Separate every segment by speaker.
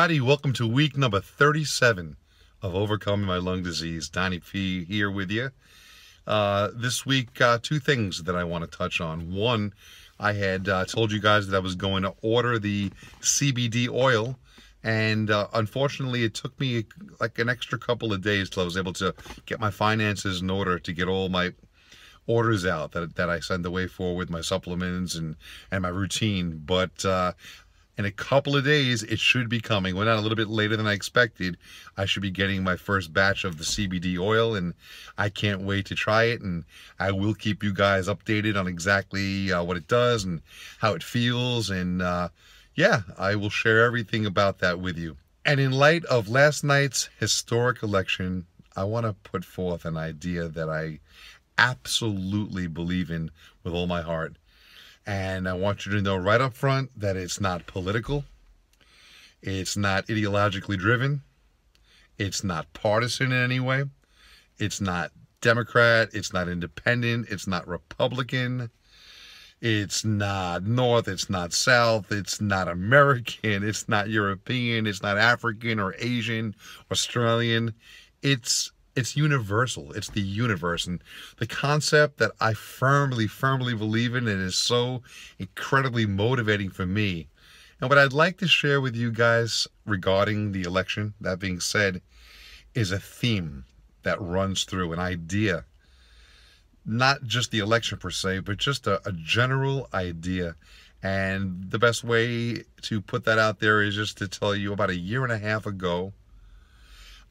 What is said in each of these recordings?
Speaker 1: everybody. Welcome to week number 37 of Overcoming My Lung Disease. Donnie P here with you. This week, two things that I want to touch on. One, I had told you guys that I was going to order the CBD oil, and unfortunately, it took me like an extra couple of days till I was able to get my finances in order to get all my orders out that I send away for with my supplements and my routine. But in a couple of days, it should be coming. Went out a little bit later than I expected. I should be getting my first batch of the CBD oil, and I can't wait to try it. And I will keep you guys updated on exactly what it does and how it feels. And yeah, I will share everything about that with you. And in light of last night's historic election, I want to put forth an idea that I absolutely believe in with all my heart. And I want you to know right up front that it's not political, it's not ideologically driven, it's not partisan in any way, it's not Democrat, it's not independent, it's not Republican, it's not North, it's not South, it's not American, it's not European, it's not African or Asian, Australian. It's universal. It's the universe. And the concept that I firmly believe in, and is so incredibly motivating for me. And what I'd like to share with you guys regarding the election, that being said, is a theme that runs through, an idea. Not just the election per se, but just a general idea. And the best way to put that out there is just to tell you, about a year and a half ago,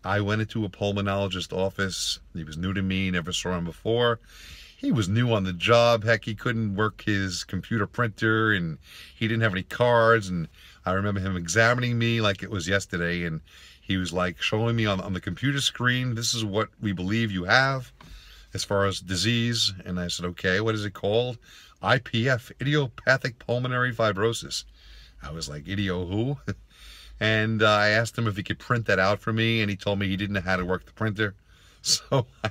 Speaker 1: I went into a pulmonologist office. He was new to me, never saw him before. He was new on the job. Heck, he couldn't work his computer printer, and he didn't have any cards. And I remember him examining me like it was yesterday, and he was like showing me on the computer screen, this is what we believe you have as far as disease. And I said, okay, what is it called? IPF, idiopathic pulmonary fibrosis. I was like, idio who? And I asked him if he could print that out for me, and he told me he didn't know how to work the printer. So I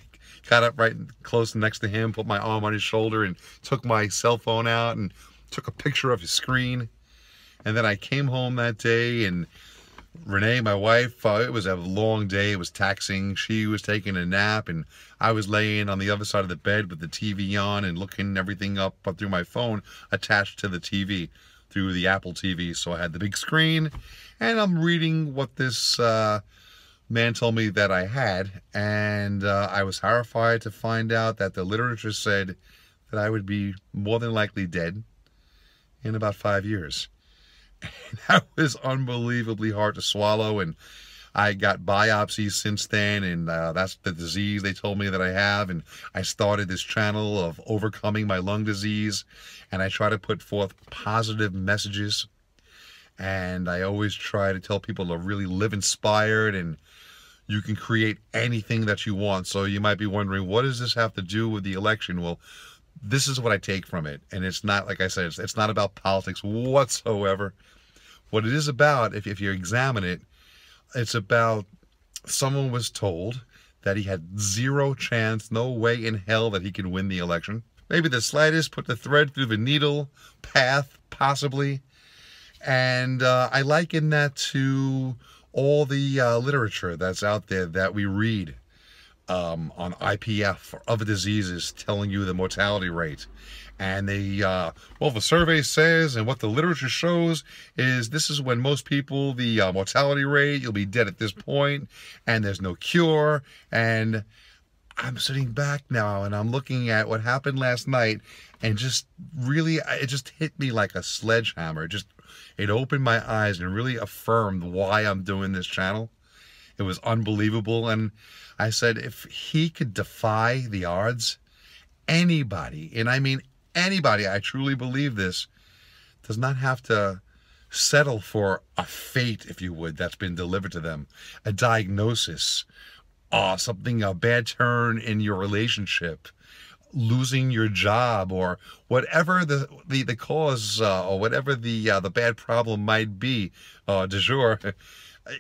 Speaker 1: got up right close next to him, put my arm on his shoulder, and took my cell phone out and took a picture of his screen. And then I came home that day, and Renee, my wife, it was a long day. It was taxing. She was taking a nap, and I was laying on the other side of the bed with the TV on and looking everything up through my phone attached to the TV, through the Apple TV. So I had the big screen, and I'm reading what this man told me that I had, and I was horrified to find out that the literature said that I would be more than likely dead in about 5 years. And that was unbelievably hard to swallow, and I got biopsies since then, and that's the disease they told me that I have. And I started this channel of Overcoming My Lung Disease, and I try to put forth positive messages. And I always try to tell people to really live inspired, and you can create anything that you want. So you might be wondering, what does this have to do with the election? Well, this is what I take from it. And it's not, like I said, it's not about politics whatsoever. What it is about, if you examine it, it's about someone was told that he had zero chance, no way in hell that he could win the election. Maybe the slightest, put the thread through the needle path, possibly. And I liken that to all the literature that's out there that we read on IPF or other diseases, telling you the mortality rate. And well, the survey says, and what the literature shows is, this is when most people, the mortality rate, you'll be dead at this point, and there's no cure. And I'm sitting back now, and I'm looking at what happened last night, and just really, it just hit me like a sledgehammer. It opened my eyes and really affirmed why I'm doing this channel. It was unbelievable. And I said, if he could defy the odds, anybody, and I mean anybody, I truly believe this, does not have to settle for a fate, if you would, that's been delivered to them, a diagnosis, something, a bad turn in your relationship, losing your job, or whatever the cause, or whatever the bad problem might be, du jour.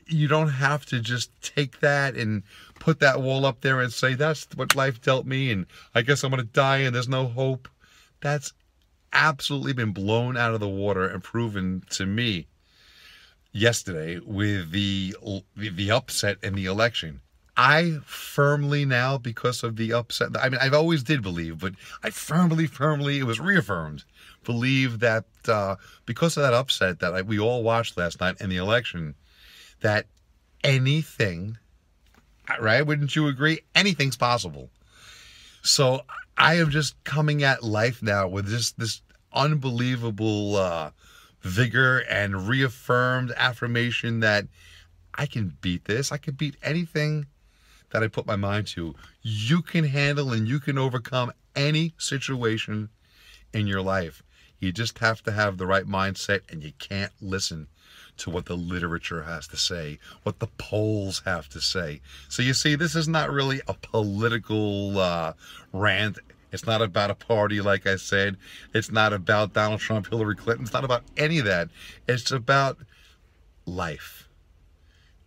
Speaker 1: You don't have to just take that and put that wall up there and say, that's what life dealt me, and I guess I'm going to die and there's no hope. That's absolutely been blown out of the water and proven to me yesterday with the upset in the election. I firmly now, because of the upset, I mean, I've always did believe, but I firmly, it was reaffirmed, believe that because of that upset that we all watched last night in the election, that anything, right? Wouldn't you agree? Anything's possible. So I am just coming at life now with this unbelievable vigor and reaffirmed affirmation that I can beat this. I can beat anything that I put my mind to. You can handle and you can overcome any situation in your life. You just have to have the right mindset, and you can't listen to what the literature has to say, what the polls have to say. So you see, this is not really a political rant. It's not about a party, like I said. It's not about Donald Trump, Hillary Clinton. It's not about any of that. It's about life.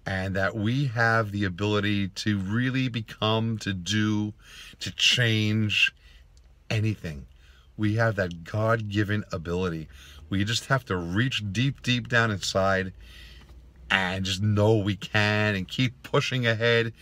Speaker 1: And that we have the ability to really become, to do, to change anything. We have that God-given ability. We just have to reach deep down inside and just know we can and keep pushing ahead.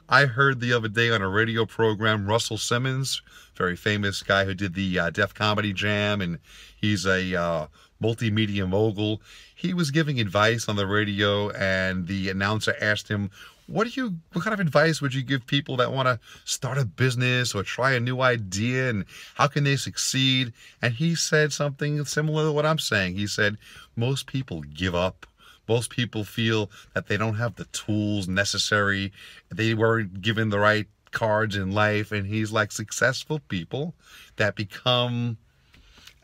Speaker 1: I heard the other day on a radio program, Russell Simmons, very famous guy who did the Def Comedy Jam, and he's a multimedia mogul. He was giving advice on the radio, and the announcer asked him, what kind of advice would you give people that want to start a business or try a new idea, and how can they succeed? And he said something similar to what I'm saying. He said, most people give up. Most people feel that they don't have the tools necessary. They weren't given the right cards in life. And he's like, successful people that become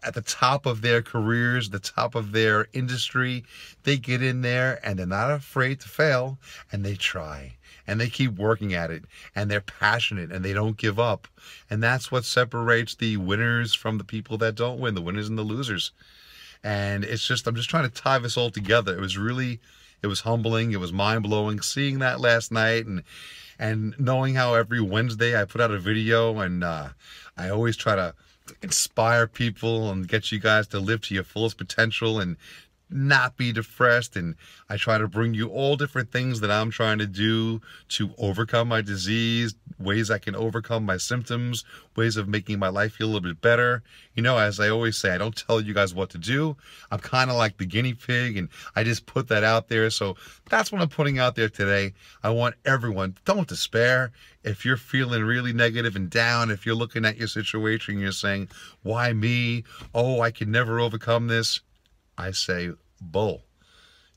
Speaker 1: at the top of their careers, the top of their industry, they get in there and they're not afraid to fail, and they try and they keep working at it, and they're passionate and they don't give up. And that's what separates the winners from the people that don't win, the winners and the losers. And it's just, I'm just trying to tie this all together. It was humbling. It was mind-blowing seeing that last night, and knowing how every Wednesday I put out a video, and I always try to inspire people and get you guys to live to your fullest potential and not be depressed. And I try to bring you all different things that I'm trying to do to overcome my disease, ways I can overcome my symptoms, ways of making my life feel a little bit better. You know, as I always say, I don't tell you guys what to do. I'm kind of like the guinea pig, and I just put that out there. So that's what I'm putting out there today. I want everyone, don't despair. If you're feeling really negative and down, if you're looking at your situation and you're saying, why me? Oh, I can never overcome this. I say, bull.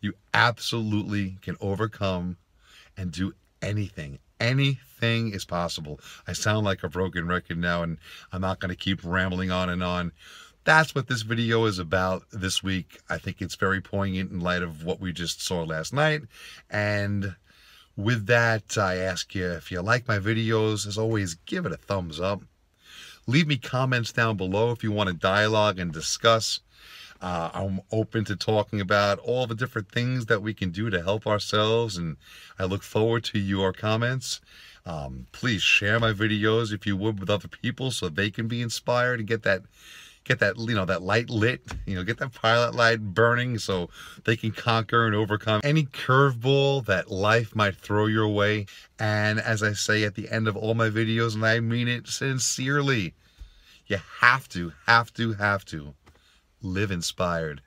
Speaker 1: You absolutely can overcome and do anything. Anything is possible. I sound like a broken record now, and I'm not going to keep rambling on and on. That's what this video is about this week. I think it's very poignant in light of what we just saw last night. And with that, I ask you, if you like my videos, as always, give it a thumbs up. Leave me comments down below if you want to dialogue and discuss. I'm open to talking about all the different things that we can do to help ourselves, and I look forward to your comments. Please share my videos, if you would, with other people so they can be inspired and get that that light lit, get that pilot light burning so they can conquer and overcome any curveball that life might throw your way. And as I say at the end of all my videos, and I mean it sincerely, you have to live inspired.